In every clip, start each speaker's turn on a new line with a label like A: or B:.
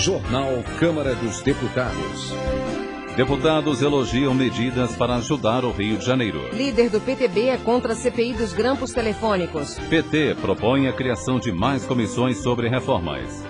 A: Jornal Câmara dos Deputados.
B: Deputados elogiam medidas para ajudar o Rio de Janeiro.
C: Líder do PTB é contra a CPI dos grampos telefônicos.
B: PT propõe a criação de mais comissões sobre reformas.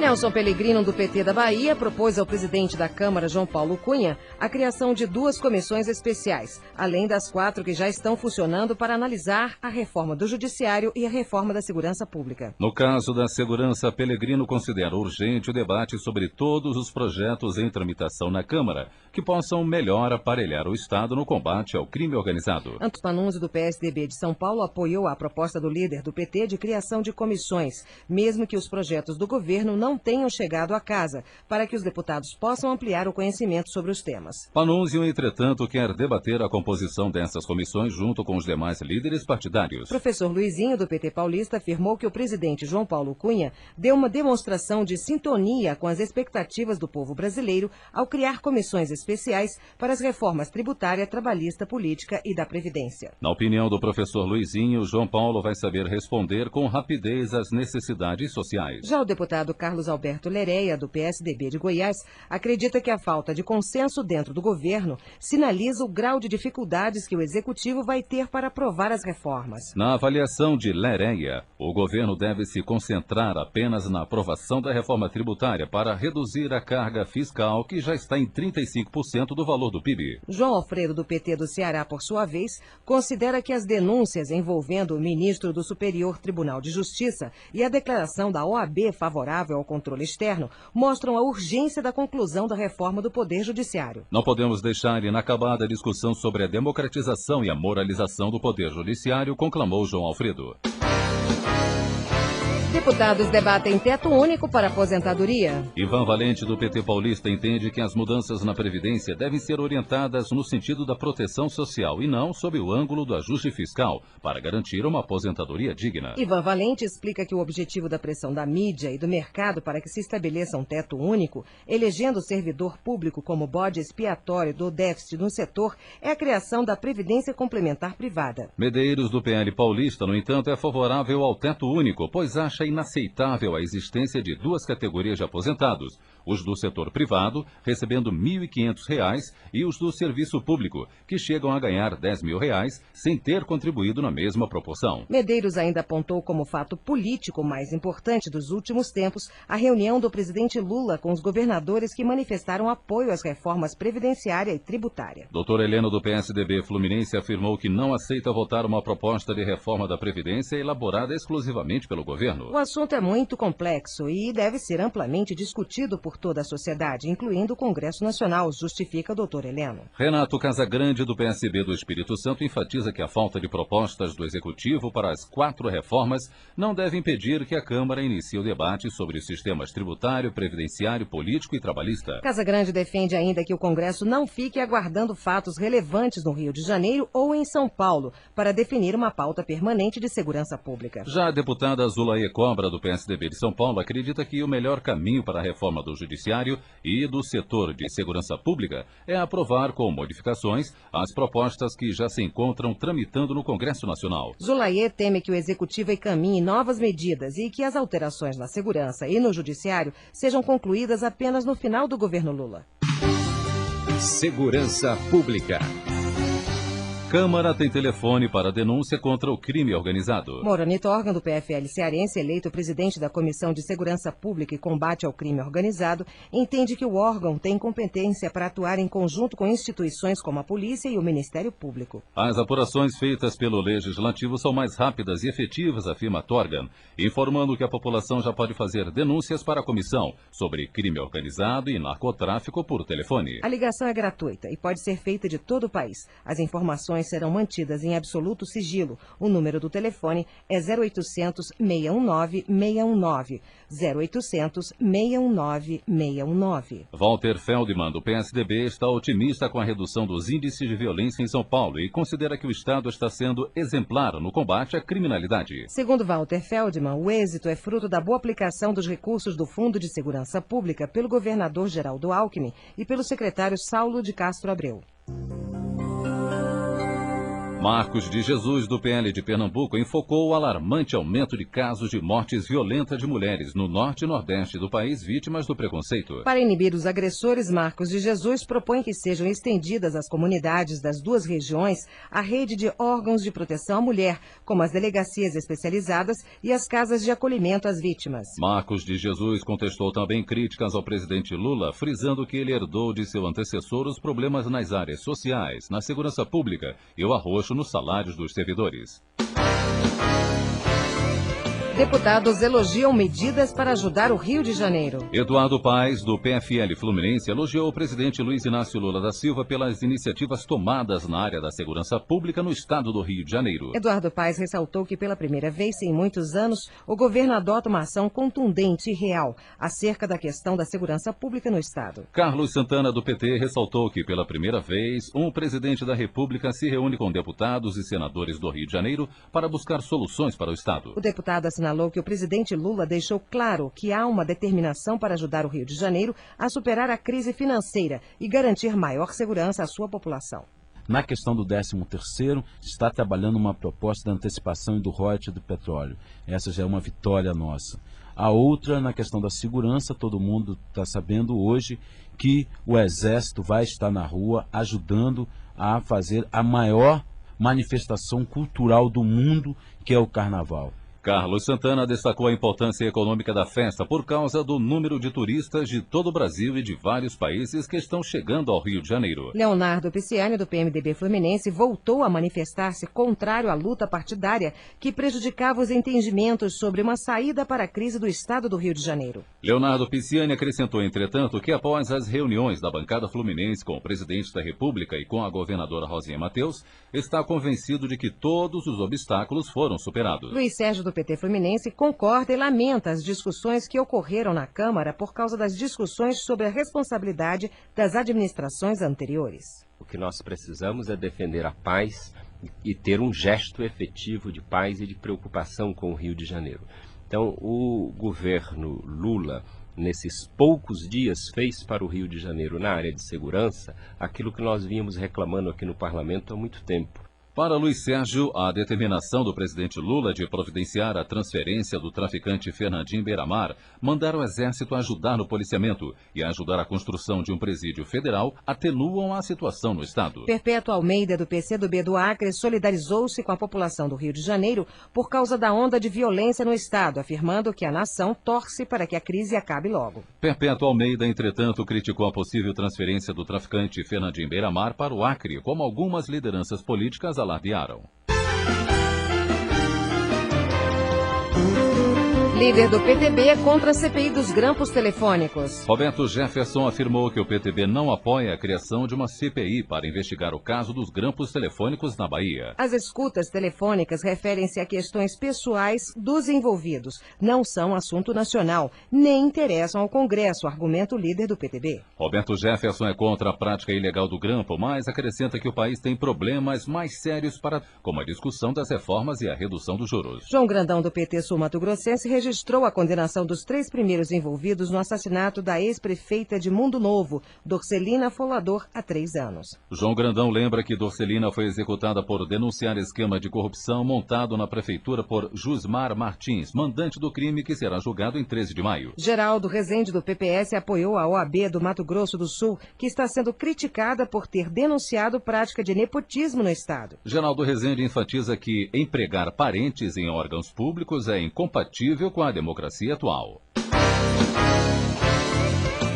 C: Nelson Pellegrino, do PT da Bahia, propôs ao presidente da Câmara, João Paulo Cunha, a criação de 2 comissões especiais, além das 4 que já estão funcionando para analisar a reforma do Judiciário e a reforma da Segurança Pública.
B: No caso da segurança, Pellegrino considera urgente o debate sobre todos os projetos em tramitação na Câmara, que possam melhor aparelhar o Estado no combate ao crime organizado.
C: Antônio Panunzi, do PSDB de São Paulo, apoiou a proposta do líder do PT de criação de comissões, mesmo que os projetos do governo não tenham chegado à casa, para que os deputados possam ampliar o conhecimento sobre os temas.
B: Panunzio, entretanto, quer debater a composição dessas comissões junto com os demais líderes partidários.
C: Professor Luizinho, do PT paulista, afirmou que o presidente João Paulo Cunha deu uma demonstração de sintonia com as expectativas do povo brasileiro ao criar comissões especiais para as reformas tributária, trabalhista, política e da Previdência.
B: Na opinião do professor Luizinho, João Paulo vai saber responder com rapidez às necessidades sociais.
C: Já o deputado Carlos Alberto Lereia, do PSDB de Goiás, acredita que a falta de consenso dentro do governo sinaliza o grau de dificuldades que o executivo vai ter para aprovar as reformas.
B: Na avaliação de Lereia, o governo deve se concentrar apenas na aprovação da reforma tributária para reduzir a carga fiscal, que já está em 35% do valor do PIB.
C: João Alfredo, do PT do Ceará, por sua vez, considera que as denúncias envolvendo o ministro do Superior Tribunal de Justiça e a declaração da OAB favorável ao controle externo mostram a urgência da conclusão da reforma do Poder Judiciário.
B: Não podemos deixar inacabada a discussão sobre a democratização e a moralização do Poder Judiciário, conclamou João Alfredo.
C: Deputados debatem teto único para aposentadoria.
B: Ivan Valente, do PT paulista, entende que as mudanças na Previdência devem ser orientadas no sentido da proteção social e não sob o ângulo do ajuste fiscal, para garantir uma aposentadoria digna.
C: Ivan Valente explica que o objetivo da pressão da mídia e do mercado para que se estabeleça um teto único, elegendo o servidor público como bode expiatório do déficit no setor, é a criação da Previdência Complementar Privada.
B: Medeiros, do PL paulista, no entanto, é favorável ao teto único, pois acha inaceitável a existência de 2 categorias de aposentados, os do setor privado, recebendo R$ 1.500, e os do serviço público, que chegam a ganhar R$ 10.000, sem ter contribuído na mesma proporção.
C: Medeiros ainda apontou como fato político mais importante dos últimos tempos a reunião do presidente Lula com os governadores que manifestaram apoio às reformas previdenciária e tributária.
B: Dr. Heleno, do PSDB Fluminense, afirmou que não aceita votar uma proposta de reforma da Previdência elaborada exclusivamente pelo governo.
C: O assunto é muito complexo e deve ser amplamente discutido por toda a sociedade, incluindo o Congresso Nacional, justifica o doutor Heleno.
B: Renato Casagrande, do PSB do Espírito Santo, enfatiza que a falta de propostas do Executivo para as 4 reformas não deve impedir que a Câmara inicie o debate sobre os sistemas tributário, previdenciário, político e trabalhista.
C: Casagrande defende ainda que o Congresso não fique aguardando fatos relevantes no Rio de Janeiro ou em São Paulo para definir uma pauta permanente de segurança pública.
B: Já a deputada Zulaie Cobra, do PSDB de São Paulo, acredita que o melhor caminho para a reforma do Judiciário e do setor de segurança pública é aprovar com modificações as propostas que já se encontram tramitando no Congresso Nacional.
C: Zulaie teme que o Executivo encaminhe novas medidas e que as alterações na segurança e no Judiciário sejam concluídas apenas no final do governo Lula.
A: Segurança Pública.
B: Câmara tem telefone para denúncia contra o crime organizado.
C: Moranito Organ, do PFL cearense, eleito presidente da Comissão de Segurança Pública e Combate ao Crime Organizado, entende que o órgão tem competência para atuar em conjunto com instituições como a Polícia e o Ministério Público.
B: As apurações feitas pelo Legislativo são mais rápidas e efetivas, afirma Torgan, informando que a população já pode fazer denúncias para a comissão sobre crime organizado e narcotráfico por telefone.
C: A ligação é gratuita e pode ser feita de todo o país. As informações serão mantidas em absoluto sigilo. O número do telefone é 0800 619 619. 0800 619 619.
B: Walter Feldman, do PSDB, está otimista com a redução dos índices de violência em São Paulo e considera que o Estado está sendo exemplar no combate à criminalidade.
C: Segundo Walter Feldman, o êxito é fruto da boa aplicação dos recursos do Fundo de Segurança Pública pelo governador Geraldo Alckmin e pelo secretário Saulo de Castro Abreu.
B: Marcos de Jesus, do PL de Pernambuco, enfocou o alarmante aumento de casos de mortes violentas de mulheres no norte e nordeste do país vítimas do preconceito.
C: Para inibir os agressores, Marcos de Jesus propõe que sejam estendidas às comunidades das duas regiões a rede de órgãos de proteção à mulher, como as delegacias especializadas e as casas de acolhimento às vítimas.
B: Marcos de Jesus contestou também críticas ao presidente Lula, frisando que ele herdou de seu antecessor os problemas nas áreas sociais, na segurança pública e o arroxo nos salários dos servidores.
C: Deputados elogiam medidas para ajudar o Rio de Janeiro.
B: Eduardo Paes, do PFL Fluminense, elogiou o presidente Luiz Inácio Lula da Silva pelas iniciativas tomadas na área da segurança pública no estado do Rio de Janeiro.
C: Eduardo Paes ressaltou que pela primeira vez em muitos anos, o governo adota uma ação contundente e real acerca da questão da segurança pública no estado.
B: Carlos Santana, do PT, ressaltou que pela primeira vez, um presidente da República se reúne com deputados e senadores do Rio de Janeiro para buscar soluções para o estado.
C: O deputado assinalou que o presidente Lula deixou claro que há uma determinação para ajudar o Rio de Janeiro a superar a crise financeira e garantir maior segurança à sua população.
D: Na questão do 13º, está trabalhando uma proposta de antecipação e do royalties do petróleo. Essa já é uma vitória nossa. A outra, na questão da segurança, todo mundo está sabendo hoje que o Exército vai estar na rua ajudando a fazer a maior manifestação cultural do mundo, que é o Carnaval.
B: Carlos Santana destacou a importância econômica da festa por causa do número de turistas de todo o Brasil e de vários países que estão chegando ao Rio de Janeiro.
C: Leonardo Pisciani, do PMDB Fluminense, voltou a manifestar-se contrário à luta partidária que prejudicava os entendimentos sobre uma saída para a crise do estado do Rio de Janeiro.
B: Leonardo Pisciani acrescentou, entretanto, que após as reuniões da bancada fluminense com o presidente da República e com a governadora Rosinha Mateus, está convencido de que todos os obstáculos foram superados.
C: Luiz Sérgio, do PT Fluminense, concorda e lamenta as discussões que ocorreram na Câmara por causa das discussões sobre a responsabilidade das administrações anteriores.
E: O que nós precisamos é defender a paz e ter um gesto efetivo de paz e de preocupação com o Rio de Janeiro. Então, o governo Lula, nesses poucos dias, fez para o Rio de Janeiro, na área de segurança, aquilo que nós vínhamos reclamando aqui no parlamento há muito tempo.
B: Para Luiz Sérgio, a determinação do presidente Lula de providenciar a transferência do traficante Fernandinho Beiramar, mandar o Exército ajudar no policiamento e ajudar a construção de um presídio federal atenuam a situação no estado.
C: Perpétuo Almeida, do PCdoB do Acre, solidarizou-se com a população do Rio de Janeiro por causa da onda de violência no estado, afirmando que a nação torce para que a crise acabe logo.
B: Perpétuo Almeida, entretanto, criticou a possível transferência do traficante Fernandinho Beiramar para o Acre, como algumas lideranças políticas alardearam.
C: Líder do PTB é contra a CPI dos grampos telefônicos.
B: Roberto Jefferson afirmou que o PTB não apoia a criação de uma CPI para investigar o caso dos grampos telefônicos na Bahia.
C: As escutas telefônicas referem-se a questões pessoais dos envolvidos. Não são assunto nacional, nem interessam ao Congresso, argumenta o líder do PTB.
B: Roberto Jefferson é contra a prática ilegal do grampo, mas acrescenta que o país tem problemas mais sérios como a discussão das reformas e a redução dos juros.
C: João Grandão, do PT sul-mato-grossense, registrou a condenação dos 3 primeiros envolvidos no assassinato da ex-prefeita de Mundo Novo, Dorcelina Folador, há 3 anos.
B: João Grandão lembra que Dorcelina foi executada por denunciar esquema de corrupção montado na prefeitura por Jusmar Martins, mandante do crime que será julgado em 13 de maio.
C: Geraldo Rezende, do PPS, apoiou a OAB do Mato Grosso do Sul, que está sendo criticada por ter denunciado prática de nepotismo no estado.
B: Geraldo Rezende enfatiza que empregar parentes em órgãos públicos é incompatível com a democracia atual.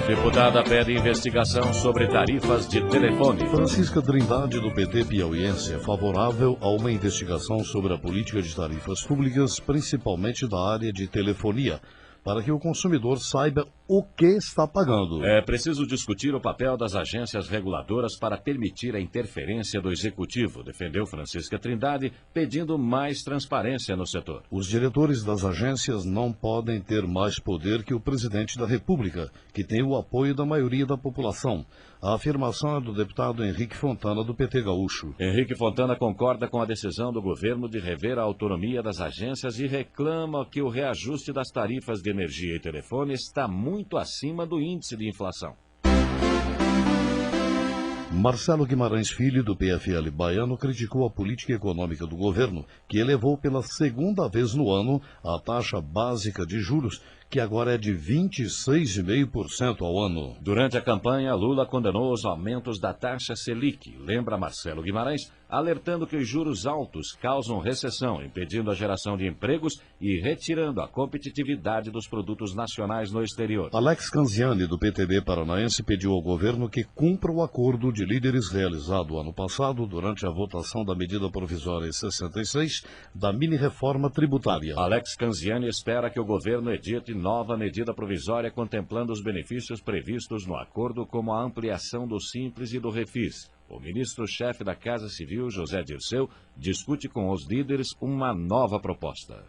F: Deputada pede investigação sobre tarifas de telefone.
G: Francisca Trindade, do PT piauiense, é favorável a uma investigação sobre a política de tarifas públicas, principalmente da área de telefonia, para que o consumidor saiba o que está pagando.
F: É preciso discutir o papel das agências reguladoras para permitir a interferência do Executivo, defendeu Francisca Trindade, pedindo mais transparência no setor.
G: Os diretores das agências não podem ter mais poder que o presidente da República, que tem o apoio da maioria da população. A afirmação é do deputado Henrique Fontana, do PT gaúcho.
F: Henrique Fontana concorda com a decisão do governo de rever a autonomia das agências e reclama que o reajuste das tarifas de energia e telefone está muito acima do índice de inflação.
G: Marcelo Guimarães Filho, do PFL baiano, criticou a política econômica do governo, que elevou pela segunda vez no ano a taxa básica de juros, que agora é de 26,5% ao ano.
F: Durante a campanha, Lula condenou os aumentos da taxa Selic, lembra Marcelo Guimarães, alertando que os juros altos causam recessão, impedindo a geração de empregos e retirando a competitividade dos produtos nacionais no exterior.
G: Alex Canziani, do PTB paranaense, pediu ao governo que cumpra o acordo de líderes realizado ano passado durante a votação da medida provisória 66 da mini-reforma tributária.
F: Alex Canziani espera que o governo edite nova medida provisória contemplando os benefícios previstos no acordo, como a ampliação do Simples e do Refis. O ministro-chefe da Casa Civil, José Dirceu, discute com os líderes uma nova proposta.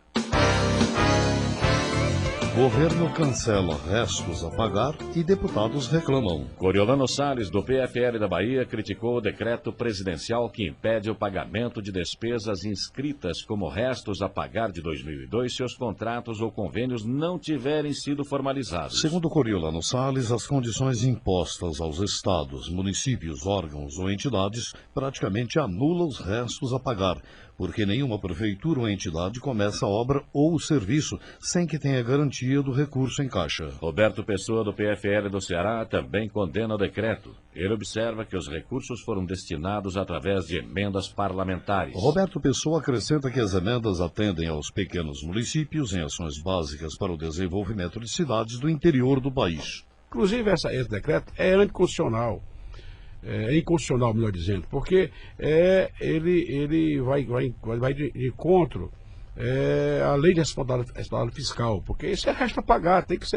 G: Governo cancela restos a pagar e deputados reclamam.
F: Coriolano Salles, do PFL da Bahia, criticou o decreto presidencial que impede o pagamento de despesas inscritas como restos a pagar de 2002 se os contratos ou convênios não tiverem sido formalizados.
G: Segundo Coriolano Salles, as condições impostas aos estados, municípios, órgãos ou entidades praticamente anulam os restos a pagar, porque nenhuma prefeitura ou entidade começa a obra ou o serviço sem que tenha garantia do recurso em caixa.
F: Roberto Pessoa, do PFL do Ceará, também condena o decreto. Ele observa que os recursos foram destinados através de emendas parlamentares.
G: Roberto Pessoa acrescenta que as emendas atendem aos pequenos municípios em ações básicas para o desenvolvimento de cidades do interior do país.
H: Inclusive, esse decreto é anticonstitucional. É inconstitucional, melhor dizendo, porque ele vai de encontro à lei de responsabilidade fiscal, porque isso é resto a pagar, tem que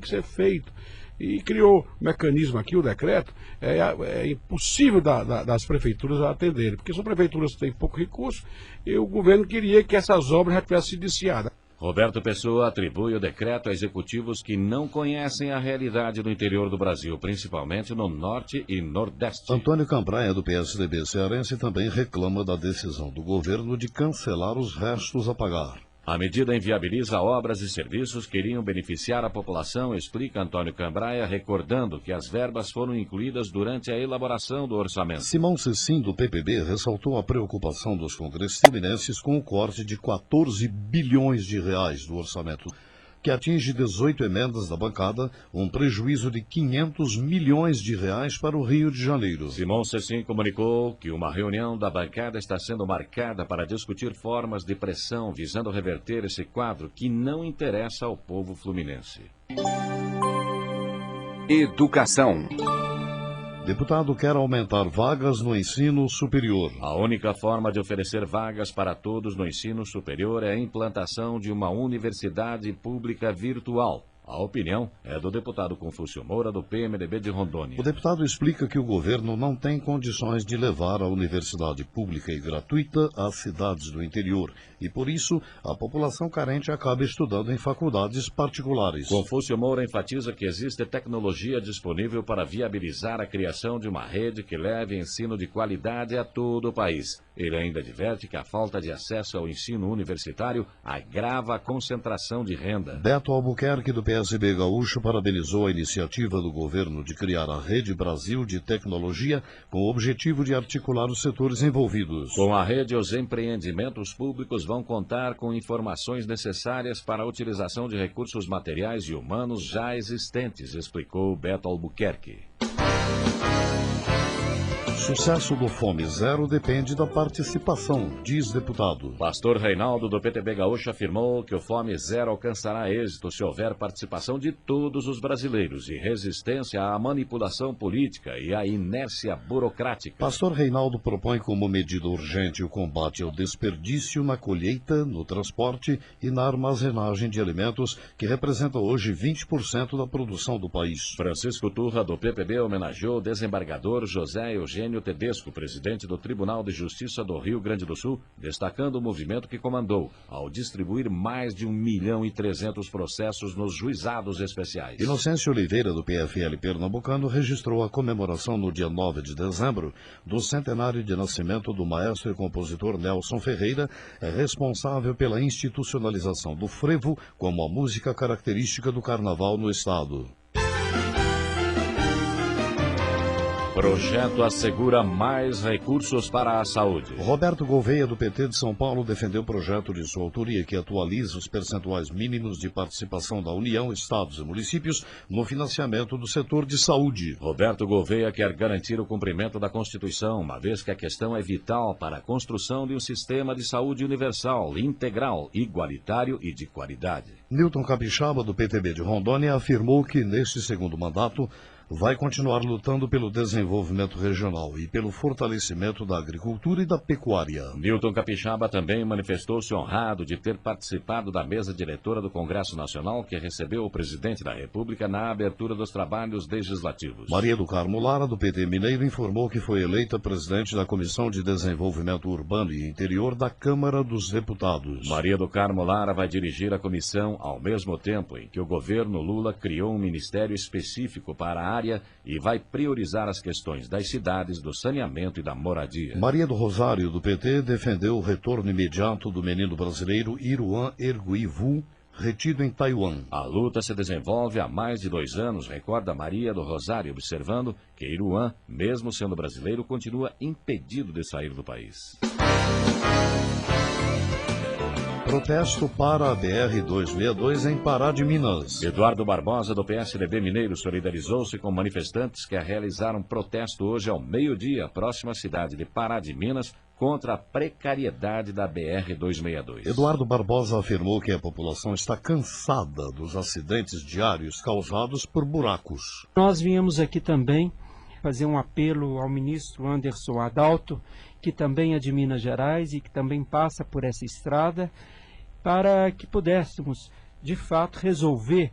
H: ser feito. E criou um mecanismo aqui, o decreto, é impossível das prefeituras atenderem, porque são prefeituras que têm pouco recurso e o governo queria que essas obras já tivessem sido iniciadas.
F: Roberto Pessoa atribui o decreto a executivos que não conhecem a realidade do interior do Brasil, principalmente no Norte e Nordeste.
G: Antônio Cambraia, do PSDB cearense, também reclama da decisão do governo de cancelar os restos a pagar.
F: A medida inviabiliza obras e serviços que iriam beneficiar a população, explica Antônio Cambraia, recordando que as verbas foram incluídas durante a elaboração do orçamento.
G: Simão Cecim, do PPB, ressaltou a preocupação dos congressistas com o corte de 14 bilhões de reais do orçamento, que atinge 18 emendas da bancada, um prejuízo de 500 milhões de reais para o Rio de Janeiro.
F: Simão Cecim comunicou que uma reunião da bancada está sendo marcada para discutir formas de pressão visando reverter esse quadro que não interessa ao povo fluminense.
A: Educação.
G: Deputado quer aumentar vagas no ensino superior.
F: A única forma de oferecer vagas para todos no ensino superior é a implantação de uma universidade pública virtual. A opinião é do deputado Confúcio Moura, do PMDB de Rondônia.
G: O deputado explica que o governo não tem condições de levar a universidade pública e gratuita às cidades do interior e, por isso, a população carente acaba estudando em faculdades particulares.
F: Confúcio Moura enfatiza que existe tecnologia disponível para viabilizar a criação de uma rede que leve ensino de qualidade a todo o país. Ele ainda adverte que a falta de acesso ao ensino universitário agrava a concentração de renda.
G: Beto Albuquerque, do PSB Gaúcho, parabenizou a iniciativa do governo de criar a Rede Brasil de Tecnologia com o objetivo de articular os setores envolvidos.
F: Com a rede, os empreendimentos públicos vão contar com informações necessárias para a utilização de recursos materiais e humanos já existentes, explicou Beto Albuquerque.
G: Sucesso do Fome Zero depende da participação, diz deputado.
F: Pastor Reinaldo, do PTB Gaúcho, afirmou que o Fome Zero alcançará êxito se houver participação de todos os brasileiros e resistência à manipulação política e à inércia burocrática.
G: Pastor Reinaldo propõe como medida urgente o combate ao desperdício na colheita, no transporte e na armazenagem de alimentos, que representa hoje 20% da produção do país.
F: Francisco Turra, do PPB, homenageou o desembargador José Eugênio Tedesco, presidente do Tribunal de Justiça do Rio Grande do Sul, destacando o movimento que comandou ao distribuir mais de 1.300.000 processos nos juizados especiais.
G: Inocêncio Oliveira, do PFL pernambucano, registrou a comemoração no dia 9 de dezembro do centenário de nascimento do maestro e compositor Nelson Ferreira, responsável pela institucionalização do frevo como a música característica do carnaval no estado.
F: Projeto assegura mais recursos para a saúde.
G: Roberto Gouveia, do PT de São Paulo, defendeu o projeto de sua autoria que atualiza os percentuais mínimos de participação da União, estados e municípios no financiamento do setor de saúde.
F: Roberto Gouveia quer garantir o cumprimento da Constituição, uma vez que a questão é vital para a construção de um sistema de saúde universal, integral, igualitário e de qualidade.
G: Newton Capixaba, do PTB de Rondônia, afirmou que, neste segundo mandato, vai continuar lutando pelo desenvolvimento regional e pelo fortalecimento da agricultura e da pecuária.
F: Newton Capixaba também manifestou-se honrado de ter participado da mesa diretora do Congresso Nacional, que recebeu o presidente da República na abertura dos trabalhos legislativos.
G: Maria do Carmo Lara, do PT Mineiro, informou que foi eleita presidente da Comissão de Desenvolvimento Urbano e Interior da Câmara dos Deputados.
F: Maria do Carmo Lara vai dirigir a comissão ao mesmo tempo em que o governo Lula criou um ministério específico para a área e vai priorizar as questões das cidades, do saneamento e da moradia.
G: Maria do Rosário, do PT, defendeu o retorno imediato do menino brasileiro Iruan Erguivu, retido em Taiwan.
F: A luta se desenvolve há mais de 2 anos, recorda Maria do Rosário, observando que Iruan, mesmo sendo brasileiro, continua impedido de sair do país.
G: Protesto para a BR-262 em Pará de Minas.
F: Eduardo Barbosa, do PSDB Mineiro, solidarizou-se com manifestantes que realizaram protesto hoje ao meio-dia, próxima à cidade de Pará de Minas, contra a precariedade da BR-262.
G: Eduardo Barbosa afirmou que a população está cansada dos acidentes diários causados por buracos.
I: Nós viemos aqui também fazer um apelo ao ministro Anderson Adalto, que também é de Minas Gerais e que também passa por essa estrada, para que pudéssemos, de fato, resolver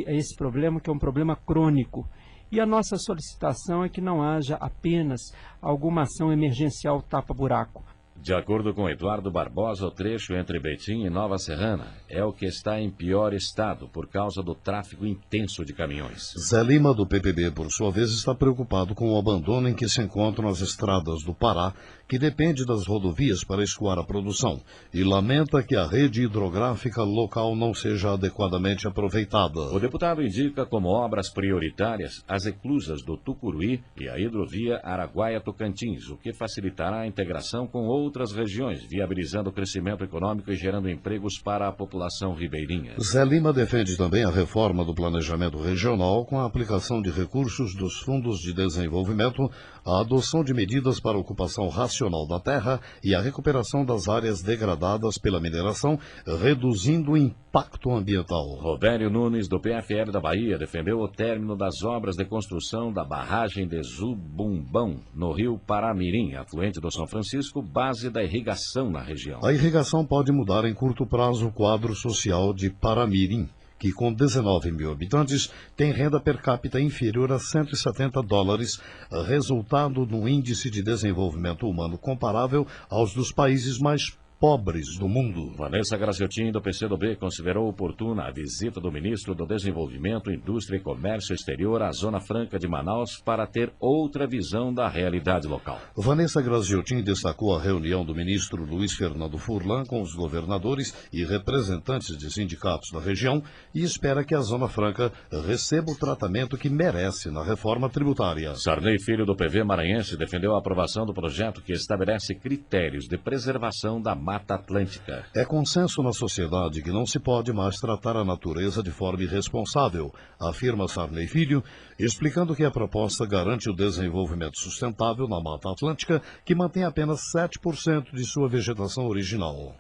I: esse problema, que é um problema crônico. E a nossa solicitação é que não haja apenas alguma ação emergencial tapa-buraco.
F: De acordo com Eduardo Barbosa, o trecho entre Betim e Nova Serrana é o que está em pior estado por causa do tráfego intenso de caminhões.
G: Zé Lima, do PPB, por sua vez, está preocupado com o abandono em que se encontram as estradas do Pará, que depende das rodovias para escoar a produção, e lamenta que a rede hidrográfica local não seja adequadamente aproveitada.
F: O deputado indica como obras prioritárias as eclusas do Tucuruí e a hidrovia Araguaia-Tocantins, o que facilitará a integração com outras regiões, viabilizando o crescimento econômico e gerando empregos para a população ribeirinha.
G: Zé Lima defende também a reforma do planejamento regional com a aplicação de recursos dos fundos de desenvolvimento, a adoção de medidas para a ocupação racional da terra e a recuperação das áreas degradadas pela mineração, reduzindo o impacto ambiental.
F: Robério Nunes, do PFL da Bahia, defendeu o término das obras de construção da barragem de Zubumbão, no rio Paramirim, afluente do São Francisco, base da irrigação na região.
G: A irrigação pode mudar em curto prazo o quadro social de Paramirim, que com 19 mil habitantes tem renda per capita inferior a $170, resultado no índice de desenvolvimento humano comparável aos dos países mais pobres do mundo.
F: Vanessa Graciotin, do PCdoB, considerou oportuna a visita do ministro do Desenvolvimento, Indústria e Comércio Exterior à Zona Franca de Manaus para ter outra visão da realidade local.
G: Vanessa Graciotin destacou a reunião do ministro Luiz Fernando Furlan com os governadores e representantes de sindicatos da região e espera que a Zona Franca receba o tratamento que merece na reforma tributária.
F: Sarney Filho, do PV Maranhense, defendeu a aprovação do projeto que estabelece critérios de preservação da Mata Atlântica.
G: É consenso na sociedade que não se pode mais tratar a natureza de forma irresponsável, afirma Sarney Filho, explicando que a proposta garante o desenvolvimento sustentável na Mata Atlântica, que mantém apenas 7% de sua vegetação original.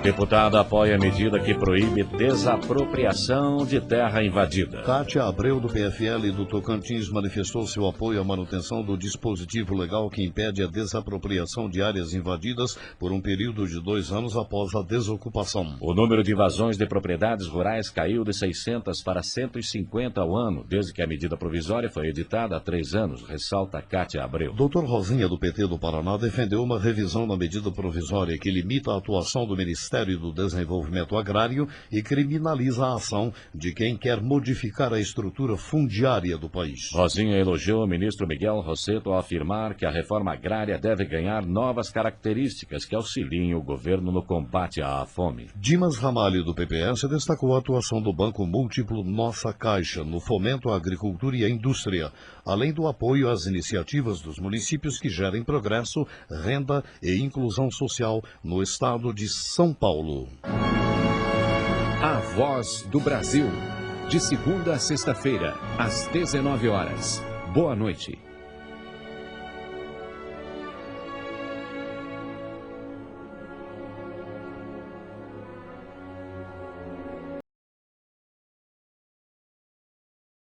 F: Deputada apoia a medida que proíbe desapropriação de terra invadida.
G: Kátia Abreu, do PFL do Tocantins, manifestou seu apoio à manutenção do dispositivo legal que impede a desapropriação de áreas invadidas por um período de 2 anos após a desocupação.
F: O número de invasões de propriedades rurais caiu de 600 para 150 ao ano, desde que a medida provisória foi editada há 3 anos, ressalta Kátia Abreu.
G: Doutor Rosinha, do PT do Paraná, defendeu uma revisão da medida provisória que limita a atuação do Ministério Ministério do Desenvolvimento Agrário e criminaliza a ação de quem quer modificar a estrutura fundiária do país.
F: Rosinha elogiou o ministro Miguel Rosseto ao afirmar que a reforma agrária deve ganhar novas características que auxiliem o governo no combate à fome.
G: Dimas Ramalho, do PPS, destacou a atuação do Banco Múltiplo Nossa Caixa no fomento à agricultura e à indústria, além do apoio às iniciativas dos municípios que gerem progresso, renda e inclusão social no estado de São Paulo.
A: A Voz do Brasil. De segunda a sexta-feira, às 19 horas. Boa noite.